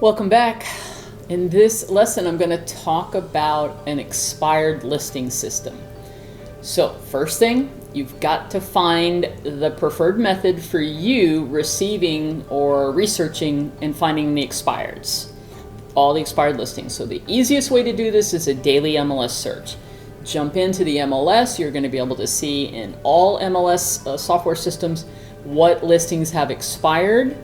Welcome back. In this lesson, I'm going to talk about an expired listing system. So first thing, you've got to find the preferred method for you receiving or researching and finding the expireds, all the expired listings. So the easiest way to do this is a daily MLS search. Jump into the MLS. You're going to be able to see in all MLS software systems what listings have expired.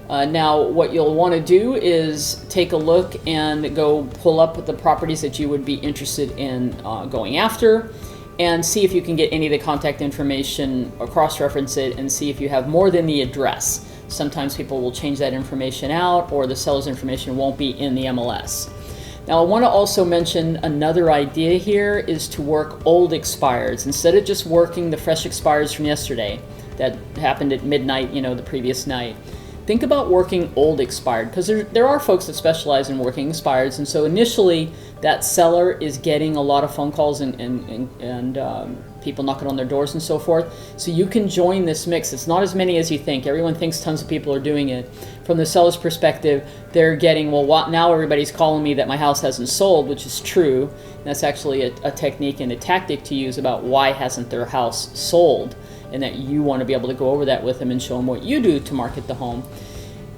Now what you'll want to do is take a look and go pull up the properties that you would be interested in going after, and see if you can get any of the contact information or cross-reference it and see if you have more than the address. Sometimes people will change that information out, or the seller's information won't be in the MLS. Now I want to also mention another idea here is to work old expireds instead of just working the fresh expireds from yesterday that happened at midnight, the previous night. Think about working old expired, because there are folks that specialize in working expireds, and so initially that seller is getting a lot of phone calls and people knocking on their doors and so forth. So you can join this mix. It's not as many as you think. Everyone thinks tons of people are doing it. From the seller's perspective, they're getting, now everybody's calling me that my house hasn't sold, which is true. And that's actually a technique and a tactic to use about why hasn't their house sold, and that you want to be able to go over that with them and show them what you do to market the home.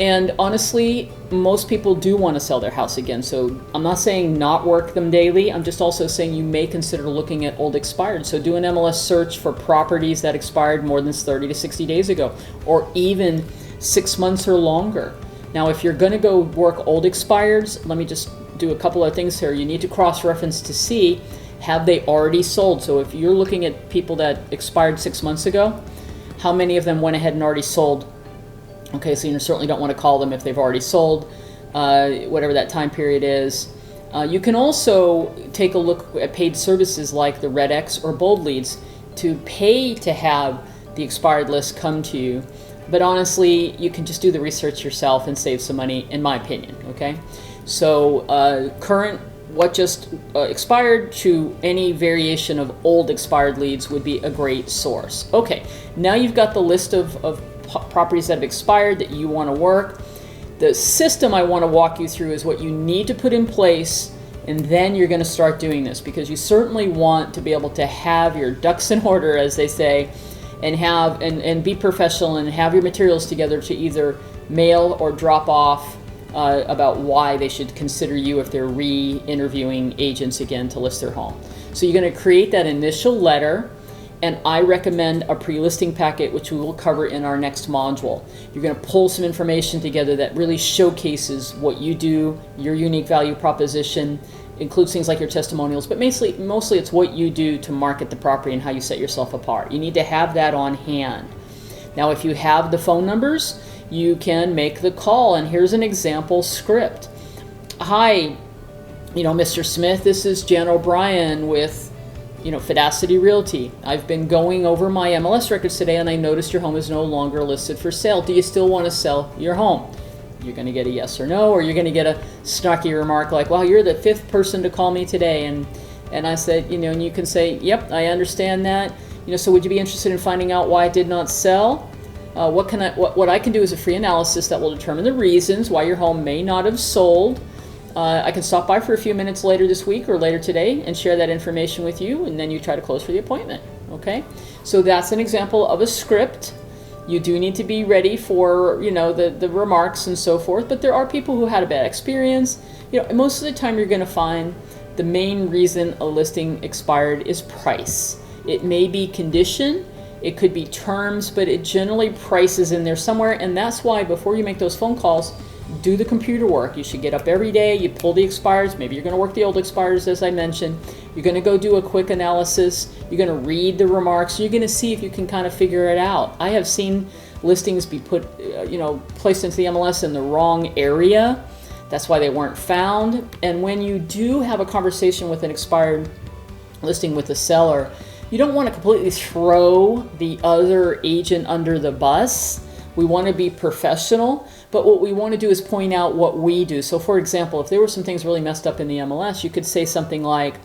And honestly, most people do want to sell their house again. So I'm not saying not work them daily. I'm just also saying you may consider looking at old expired. So do an MLS search for properties that expired more than 30 to 60 days ago, or even 6 months or longer. Now, if you're going to go work old expireds, let me just do a couple of things here. You need to cross-reference to see, have they already sold? So if you're looking at people that expired 6 months ago, how many of them went ahead and already sold? Okay, so you certainly don't want to call them if they've already sold, whatever that time period is. You can also take a look at paid services like the Red X or Bold Leads to pay to have the expired list come to you. But honestly, you can just do the research yourself and save some money, in my opinion, okay? So current, what just expired, to any variation of old expired leads would be a great source. Okay, now you've got the list of properties that have expired that you want to work. The system I want to walk you through is what you need to put in place, and then you're going to start doing this, because you certainly want to be able to have your ducks in order, as they say, and be professional and have your materials together to either mail or drop off about why they should consider you if they're re-interviewing agents again to list their home. So you're going to create that initial letter, and I recommend a pre-listing packet, which we will cover in our next module. You're going to pull some information together that really showcases what you do, your unique value proposition, includes things like your testimonials, but mostly it's what you do to market the property and how you set yourself apart. You need to have that on hand. Now, if you have the phone numbers, you can make the call, and here's an example script. Hi, Mr. Smith, this is Jan O'Brien with Fidacity Realty. I've been going over my MLS records today, and I noticed your home is no longer listed for sale. Do you still want to sell your home? You're going to get a yes or no, or you're going to get a snarky remark like, "Wow, you're the 5th person to call me today." And I said, and you can say, "Yep, I understand that. So would you be interested in finding out why it did not sell? What I can do is a free analysis that will determine the reasons why your home may not have sold. I can stop by for a few minutes later this week or later today and share that information with you, and then you try to close for the appointment." Okay? So that's an example of a script. You do need to be ready for, the remarks and so forth, but there are people who had a bad experience. Most of the time you're going to find the main reason a listing expired is price. It may be condition, it could be terms, but it generally price is in there somewhere, and that's why before you make those phone calls, do the computer work. You should get up every day, you pull the expires, maybe you're going to work the old expires as I mentioned, you're going to go do a quick analysis, you're going to read the remarks, you're going to see if you can kind of figure it out. I have seen listings be put, placed into the MLS in the wrong area. That's why they weren't found. And when you do have a conversation with an expired listing with the seller, you don't want to completely throw the other agent under the bus. We want to be professional, but what we want to do is point out what we do. So for example, if there were some things really messed up in the MLS, you could say something like,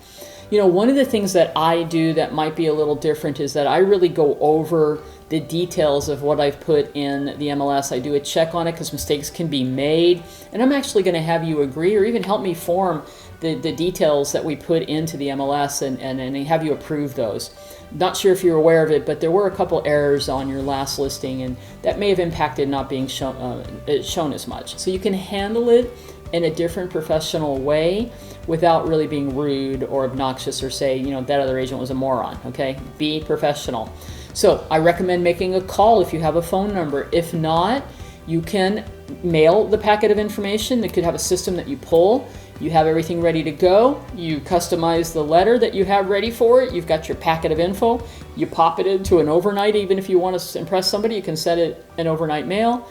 one of the things that I do that might be a little different is that I really go over the details of what I've put in the MLS. I do a check on it because mistakes can be made, and I'm actually going to have you agree or even help me form the details that we put into the MLS and have you approve those. Not sure if you're aware of it, but there were a couple errors on your last listing, and that may have impacted not being shown as much. So you can handle it in a different professional way without really being rude or obnoxious or say, you know, that other agent was a moron, okay? Be professional. So I recommend making a call if you have a phone number. If not, you can mail the packet of information. They could have a system that you pull. You have everything ready to go. You customize the letter that you have ready for it. You've got your packet of info. You pop it into an overnight. Even if you want to impress somebody, you can set it an overnight mail.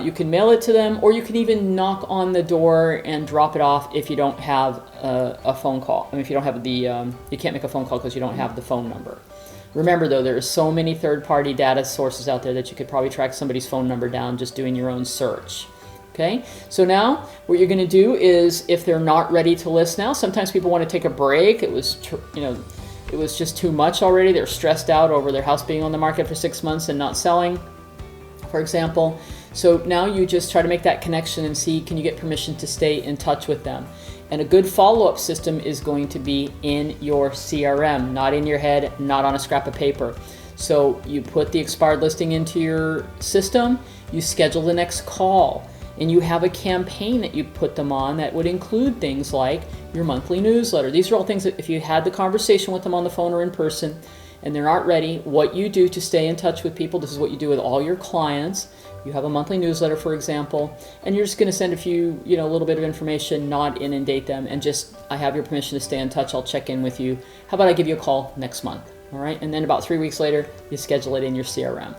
You can mail it to them, or you can even knock on the door and drop it off if you don't have a phone call. I mean, if you don't have you can't make a phone call because you don't have the phone number. Remember though, there are so many third-party data sources out there that you could probably track somebody's phone number down just doing your own search. Okay, so now what you're going to do is, if they're not ready to list now, sometimes people want to take a break. It was just too much already. They're stressed out over their house being on the market for 6 months and not selling, for example. So now you just try to make that connection and see, can you get permission to stay in touch with them? And a good follow-up system is going to be in your CRM, not in your head, not on a scrap of paper. So you put the expired listing into your system, you schedule the next call, and you have a campaign that you put them on that would include things like your monthly newsletter. These are all things that if you had the conversation with them on the phone or in person and they're not ready, what you do to stay in touch with people, this is what you do with all your clients. You have a monthly newsletter, for example, and you're just going to send a little bit of information, not inundate them, and just, I have your permission to stay in touch, I'll check in with you. How about I give you a call next month, all right? And then about 3 weeks later, you schedule it in your CRM.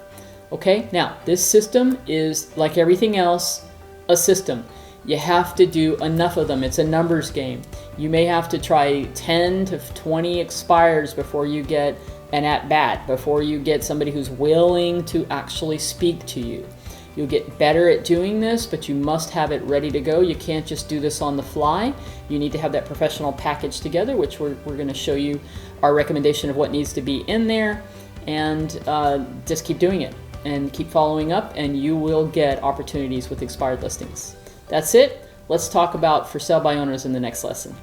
Okay, now this system is, like everything else, a system. You have to do enough of them. It's a numbers game. You may have to try 10 to 20 expires before you get an at-bat, before you get somebody who's willing to actually speak to you. You'll get better at doing this, but you must have it ready to go. You can't just do this on the fly. You need to have that professional package together, which we're going to show you our recommendation of what needs to be in there, and just keep doing it and keep following up, and you will get opportunities with expired listings. That's it. Let's talk about for sale by owners in the next lesson.